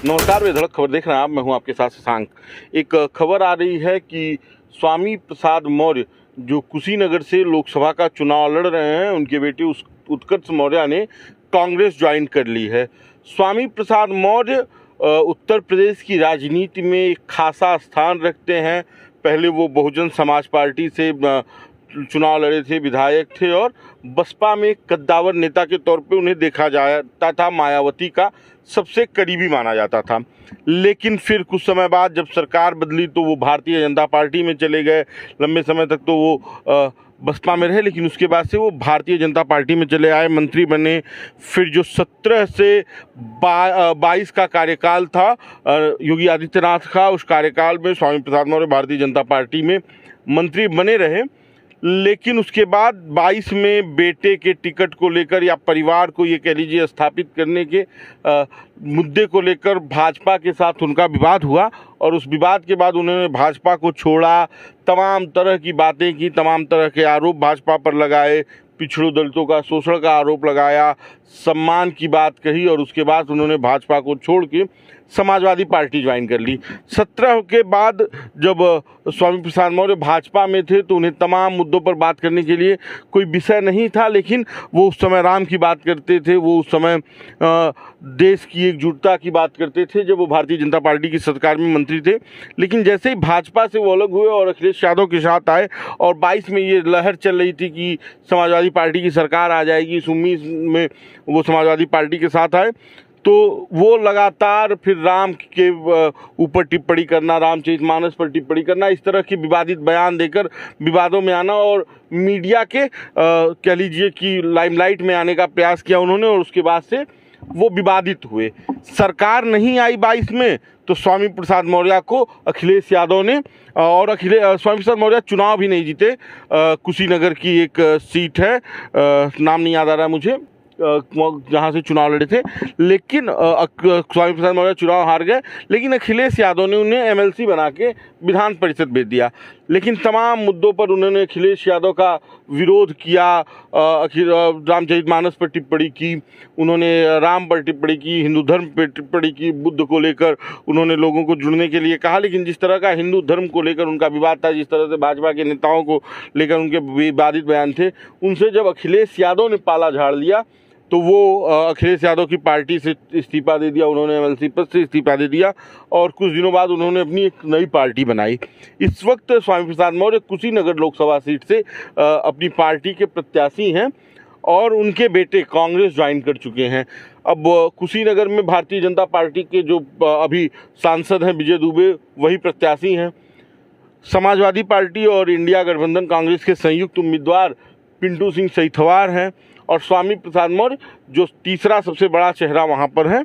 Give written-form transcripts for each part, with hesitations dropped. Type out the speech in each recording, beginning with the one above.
नमस्कार, बेधड़क खबर देख रहे हैं आप। मैं हूं आपके साथ शशांक। एक खबर आ रही है कि स्वामी प्रसाद मौर्य जो कुशीनगर से लोकसभा का चुनाव लड़ रहे हैं, उनके बेटे उत्कर्ष मौर्य ने कांग्रेस ज्वाइन कर ली है। स्वामी प्रसाद मौर्य उत्तर प्रदेश की राजनीति में एक खासा स्थान रखते हैं। पहले वो बहुजन समाज पार्टी से चुनाव लड़े थे, विधायक थे और बसपा में एक कद्दावर नेता के तौर पे उन्हें देखा जाता था। मायावती का सबसे करीबी माना जाता था। लेकिन फिर कुछ समय बाद जब सरकार बदली तो वो भारतीय जनता पार्टी में चले गए। लंबे समय तक तो वो बसपा में रहे, लेकिन उसके बाद से वो भारतीय जनता पार्टी में चले आए, मंत्री बने। फिर जो 17 से 22 का कार्यकाल था योगी आदित्यनाथ का, उस कार्यकाल में स्वामी प्रसाद मौर्य भारतीय जनता पार्टी में मंत्री बने रहे। लेकिन उसके बाद 22 में बेटे के टिकट को लेकर या परिवार को ये कह लीजिए स्थापित करने के मुद्दे को लेकर भाजपा के साथ उनका विवाद हुआ और उस विवाद के बाद उन्होंने भाजपा को छोड़ा। तमाम तरह की बातें की, तमाम तरह के आरोप भाजपा पर लगाए, पिछड़ों दलितों का शोषण का आरोप लगाया, सम्मान की बात कही और उसके बाद उन्होंने भाजपा को छोड़ के समाजवादी पार्टी ज्वाइन कर ली। 17 के बाद जब स्वामी प्रसाद मौर्य भाजपा में थे तो उन्हें तमाम मुद्दों पर बात करने के लिए कोई विषय नहीं था, लेकिन वो उस समय राम की बात करते थे, वो उस समय देश की एकजुटता की बात करते थे जब वो भारतीय जनता पार्टी की सरकार में मंत्री थे। लेकिन जैसे ही भाजपा से वो अलग हुए और अखिलेश यादव के साथ आए और 22 में ये लहर चल रही थी कि समाजवादी पार्टी की सरकार आ जाएगी, इस उम्मीद में वो समाजवादी पार्टी के साथ आए, तो वो लगातार फिर राम के ऊपर टिप्पणी करना, रामचरितमानस पर टिप्पणी करना, इस तरह के विवादित बयान देकर विवादों में आना और मीडिया के कह लीजिए कि लाइमलाइट में आने का प्रयास किया उन्होंने और उसके बाद से वो विवादित हुए। सरकार नहीं आई 22 में तो स्वामी प्रसाद मौर्य को अखिलेश यादव ने और स्वामी प्रसाद मौर्य चुनाव भी नहीं जीते। कुशीनगर की एक सीट है, नाम नहीं याद आ रहा मुझे, जहाँ से चुनाव लड़े थे, लेकिन स्वामी प्रसाद मौर्य चुनाव हार गए। लेकिन अखिलेश यादव ने उन्हें एमएलसी बना के विधान परिषद भेज दिया। लेकिन तमाम मुद्दों पर उन्होंने अखिलेश यादव का विरोध किया। रामचरितमानस पर टिप्पणी की, उन्होंने राम पर टिप्पणी की, हिंदू धर्म पर टिप्पणी की, बुद्ध को लेकर उन्होंने लोगों को जुड़ने के लिए कहा। लेकिन जिस तरह का हिंदू धर्म को लेकर उनका विवाद था, जिस तरह से भाजपा के नेताओं को लेकर उनके विवादित बयान थे, उनसे जब अखिलेश यादव ने पाला झाड़ लिया तो वो अखिलेश यादव की पार्टी से इस्तीफा दे दिया, उन्होंने एमएलसी पद से इस्तीफा दे दिया और कुछ दिनों बाद उन्होंने अपनी एक नई पार्टी बनाई। इस वक्त स्वामी प्रसाद मौर्य कुशीनगर लोकसभा सीट से अपनी पार्टी के प्रत्याशी हैं और उनके बेटे कांग्रेस ज्वाइन कर चुके हैं। अब कुशीनगर में भारतीय जनता पार्टी के जो अभी सांसद हैं विजय दुबे, वही प्रत्याशी हैं। समाजवादी पार्टी और इंडिया गठबंधन कांग्रेस के संयुक्त उम्मीदवार पिंटू सिंह सैथवार हैं और स्वामी प्रसाद मौर्य जो तीसरा सबसे बड़ा चेहरा वहाँ पर है।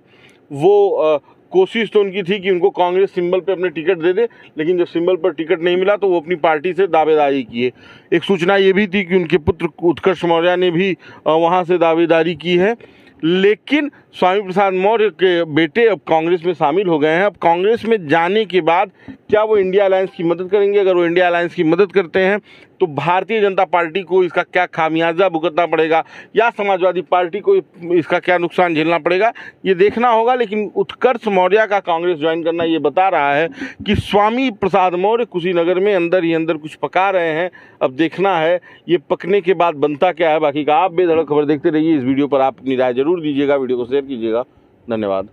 वो कोशिश तो उनकी थी कि उनको कांग्रेस सिंबल पे अपने टिकट दे दे, लेकिन जब सिंबल पर टिकट नहीं मिला तो वो अपनी पार्टी से दावेदारी किए। एक सूचना ये भी थी कि उनके पुत्र उत्कर्ष मौर्य ने भी वहाँ से दावेदारी की है। लेकिन स्वामी प्रसाद मौर्य के बेटे अब कांग्रेस में शामिल हो गए हैं। अब कांग्रेस में जाने के बाद क्या वो इंडिया अलायंस की मदद करेंगे? अगर वो इंडिया अलायंस की मदद करते हैं तो भारतीय जनता पार्टी को इसका क्या खामियाजा भुगतना पड़ेगा या समाजवादी पार्टी को इसका क्या नुकसान झेलना पड़ेगा, ये देखना होगा। लेकिन उत्कर्ष मौर्य का कांग्रेस ज्वाइन करना ये बता रहा है कि स्वामी प्रसाद मौर्य कुशीनगर में अंदर ही अंदर कुछ पका रहे हैं। अब देखना है ये पकने के बाद बनता क्या है। बाकी का आप बेधड़क खबर देखते रहिए। इस वीडियो पर आप अपनी राय जरूर दीजिएगा, वीडियो को शेयर कीजिएगा। धन्यवाद।